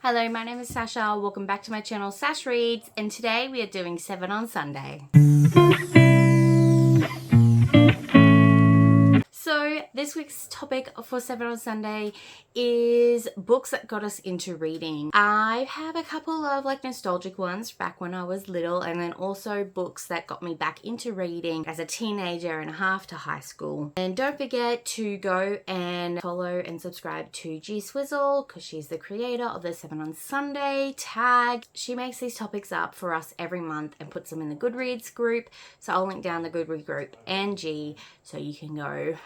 Hello, my name is Sasha. Welcome back to my channel, Sash Reads, and today we are doing 7 on Sunday. So this week's topic for 7 on Sunday is books that got us into reading. I have a couple of nostalgic ones back when I was little, and then also books that got me back into reading as a teenager and a half to high school. And don't forget to go and follow and subscribe to G Swizzle, because she's the creator of the 7 on Sunday tag. She makes these topics up for us every month and puts them in the Goodreads group. So I'll link down the Goodreads group and G so you can go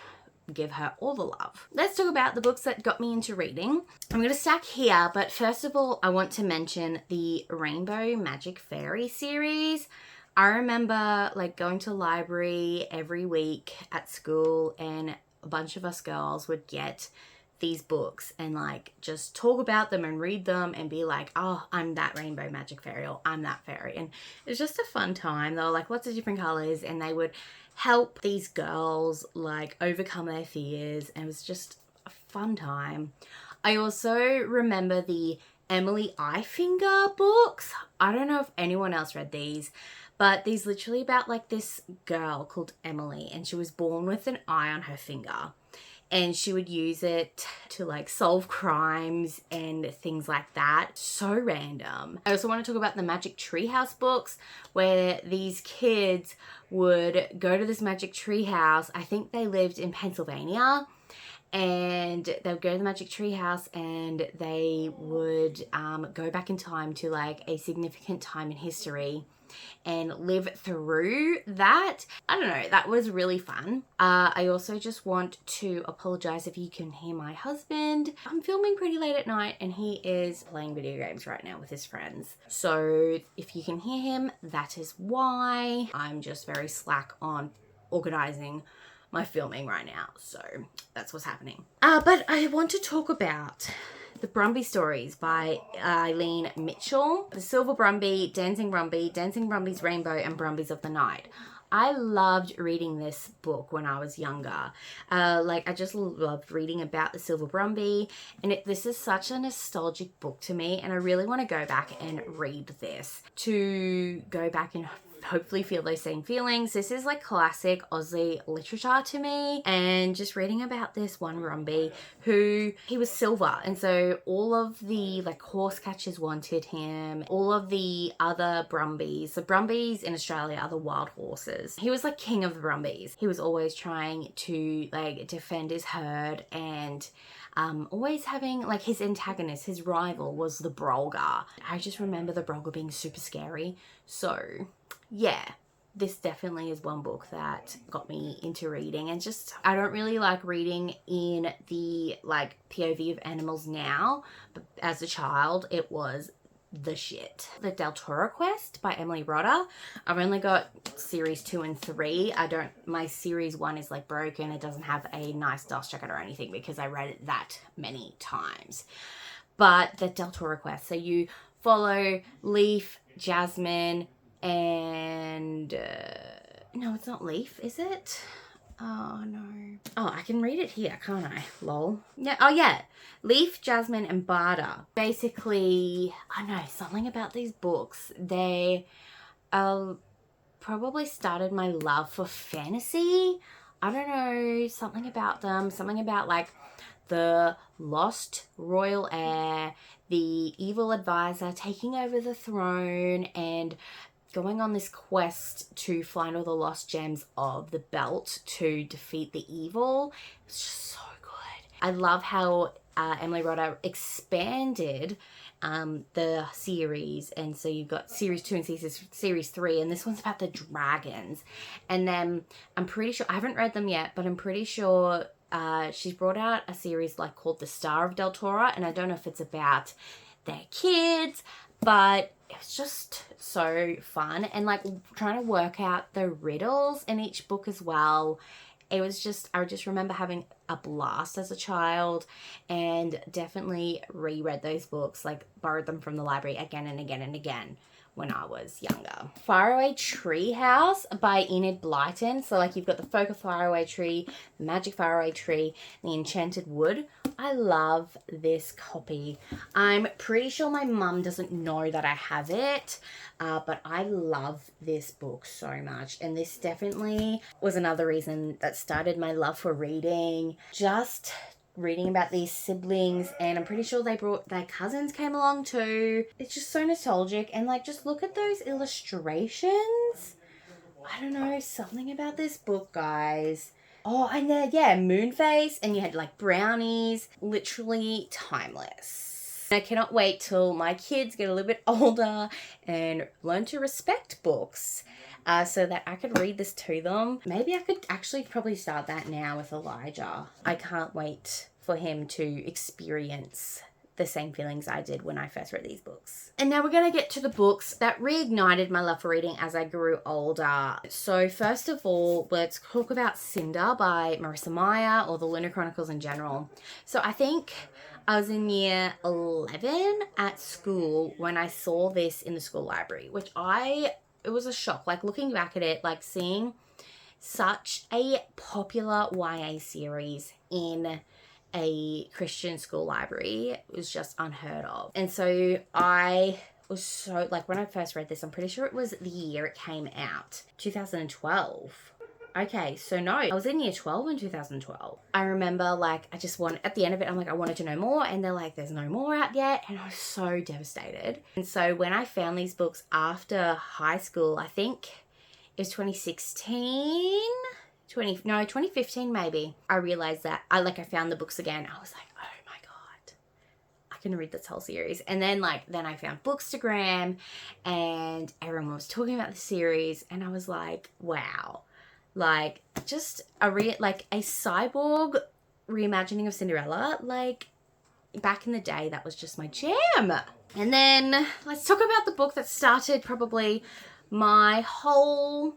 give her all the love. Let's talk about the books that got me into reading. I'm going to stack here, but first of all, I want to mention the Rainbow Magic Fairy series. I remember going to the library every week at school, and a bunch of us girls would get these books and just talk about them and read them and be like, oh, I'm that rainbow magic fairy, or I'm that fairy. And it was just a fun time. There were lots of different colors, and they would help these girls overcome their fears, and it was just a fun time. I also remember the Emily Eyefinger books. I don't know if anyone else read these, but these literally about this girl called Emily, and she was born with an eye on her finger. And she would use it to solve crimes and things like that. So random. I also want to talk about the Magic Treehouse books, where these kids would go to this magic treehouse. I think they lived in Pennsylvania. And they would go to the Magic Treehouse, and they would go back in time to a significant time in history and live through that. I don't know, that was really fun. I also just want to apologize if you can hear my husband. I'm filming pretty late at night, and he is playing video games right now with his friends. So if you can hear him, that is why. I'm just very slack on organizing my filming right now, so that's what's happening. But I want to talk about the Brumby Stories by Eileen Mitchell. The Silver Brumby, Dancing Brumby's Rainbow, and Brumbies of the Night. I loved reading this book when I was younger. I just loved reading about the Silver Brumby, and this is such a nostalgic book to me, and I really want to go back and read this to go back and hopefully feel those same feelings. This is classic Aussie literature to me, and just reading about this one Brumby who, he was silver, and so all of the horse catchers wanted him. All of the other Brumbies, the Brumbies in Australia are the wild horses. He was king of the Brumbies. He was always trying to defend his herd, and always having his antagonist, his rival was the Brolga. I just remember the Brolga being super scary. So yeah, this definitely is one book that got me into reading. And just, I don't really like reading in the POV of animals now, but as a child it was the shit. The Toro Quest by Emily Rodda. I've only got series 2 and 3. My series 1 is broken. It doesn't have a nice dust jacket or anything because I read it that many times. But the Toro Quest, so you follow Leaf, Jasmine, and no, it's not Leaf, is it? Oh no. Oh, I can read it here, can't I? Lol. Yeah. Oh yeah. Leaf, Jasmine, and Barda. Basically, I know something about these books. They probably started my love for fantasy. I don't know, something about them. Something about the lost royal heir, the evil advisor taking over the throne, and going on this quest to find all the lost gems of the belt to defeat the evil. It's just so good. I love how Emily Rodda expanded the series, and so you've got series 2 and series 3, and this one's about the dragons. And then I'm pretty sure, I haven't read them yet, but I'm pretty sure she's brought out a series called The Star of Del Toro, and I don't know if it's about their kids, but it's just so fun. And trying to work out the riddles in each book as well. It was just, I just remember having a blast as a child, and definitely reread those books, borrowed them from the library again and again and again when I was younger. Faraway Treehouse by Enid Blyton. So like you've got the folk of Faraway Tree, the magic Faraway Tree, the enchanted wood. I love this copy. I'm pretty sure my mum doesn't know that I have it, but I love this book so much. And this definitely was another reason that started my love for reading. Just reading about these siblings, and I'm pretty sure they brought their cousins came along too. It's just so nostalgic, and like just look at those illustrations. I don't know, something about this book, guys. Oh, and then yeah, Moonface, and you had like brownies. Literally timeless. I cannot wait till my kids get a little bit older and learn to respect books, so that I could read this to them. Maybe I could actually probably start that now with Elijah. I can't wait for him to experience the same feelings I did when I first read these books. And now we're going to get to the books that reignited my love for reading as I grew older. So first of all, let's talk about Cinder by Marissa Meyer, or the Lunar Chronicles in general. So I think I was in year 11 at school when I saw this in the school library, which it was a shock. Like looking back at it, like seeing such a popular YA series in a Christian school library was just unheard of. And so I was so, like when I first read this, I'm pretty sure it was the year it came out, 2012. Okay, so no, I was in year 12 in 2012. I remember like at the end of it, I'm like, I wanted to know more, and they're like, there's no more out yet, and I was so devastated. And so when I found these books after high school, I think it was 2015 maybe, I realized that I found the books again. I was like, oh my God, I can read this whole series. And then I found Bookstagram, and everyone was talking about the series, and I was like, wow. Like just a cyborg reimagining of Cinderella. Like back in the day, that was just my jam. And then let's talk about the book that started probably my whole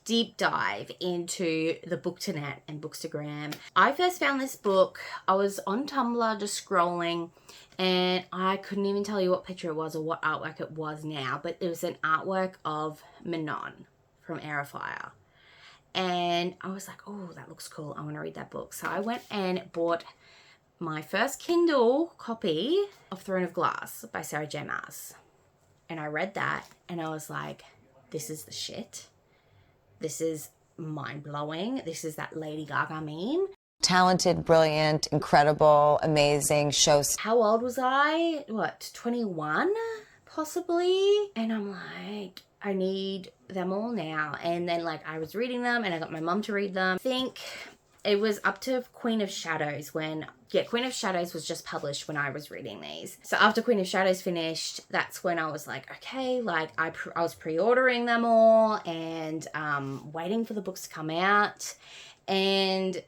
deep dive into the Booktonet and Bookstagram. I first found this book, I was on Tumblr just scrolling, and I couldn't even tell you what picture it was or what artwork it was now, but it was an artwork of Manon from Heir of Fire. And I was like, oh, that looks cool. I want to read that book. So I went and bought my first Kindle copy of Throne of Glass by Sarah J. Maas. And I read that, and I was like, this is the shit. This is mind-blowing. This is that Lady Gaga meme. Talented, brilliant, incredible, amazing shows. How old was I? 21? Possibly? And I'm like, I need them all now. And then I was reading them, and I got my mum to read them. I think it was up to Queen of Shadows Queen of Shadows was just published when I was reading these. So after Queen of Shadows finished, that's when I was like, okay, I was pre-ordering them all and waiting for the books to come out. And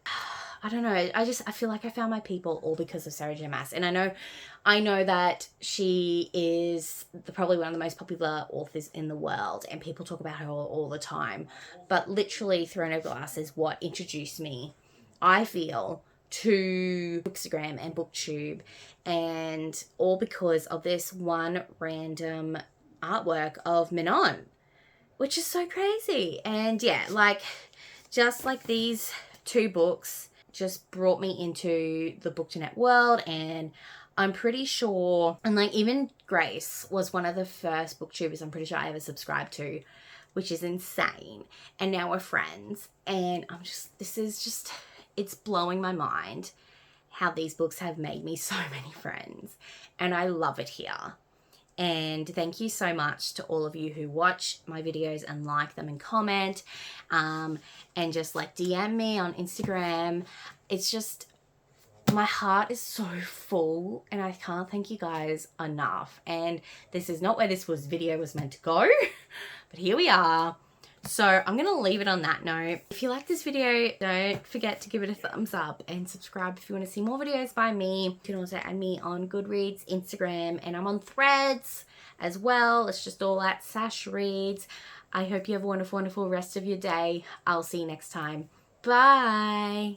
I don't know, I feel like I found my people all because of Sarah J. Maas. And I know that she is probably one of the most popular authors in the world, and people talk about her all the time. But literally, Throne of Glass is what introduced me, I feel, to Bookstagram and BookTube, and all because of this one random artwork of Manon, which is so crazy. And yeah, just these two books just brought me into the Booktonet world. And I'm pretty sure, and even Grace was one of the first booktubers I'm pretty sure I ever subscribed to, which is insane. And now we're friends, and it's blowing my mind how these books have made me so many friends, and I love it here. And thank you so much to all of you who watch my videos and like them and comment, and just DM me on Instagram. It's just, my heart is so full, and I can't thank you guys enough. And this is not where this video was meant to go, but here we are. So I'm going to leave it on that note. If you like this video, don't forget to give it a thumbs up and subscribe if you want to see more videos by me. You can also add me on Goodreads, Instagram, and I'm on Threads as well. It's just all at Sash Reads. I hope you have a wonderful, wonderful rest of your day. I'll see you next time. Bye.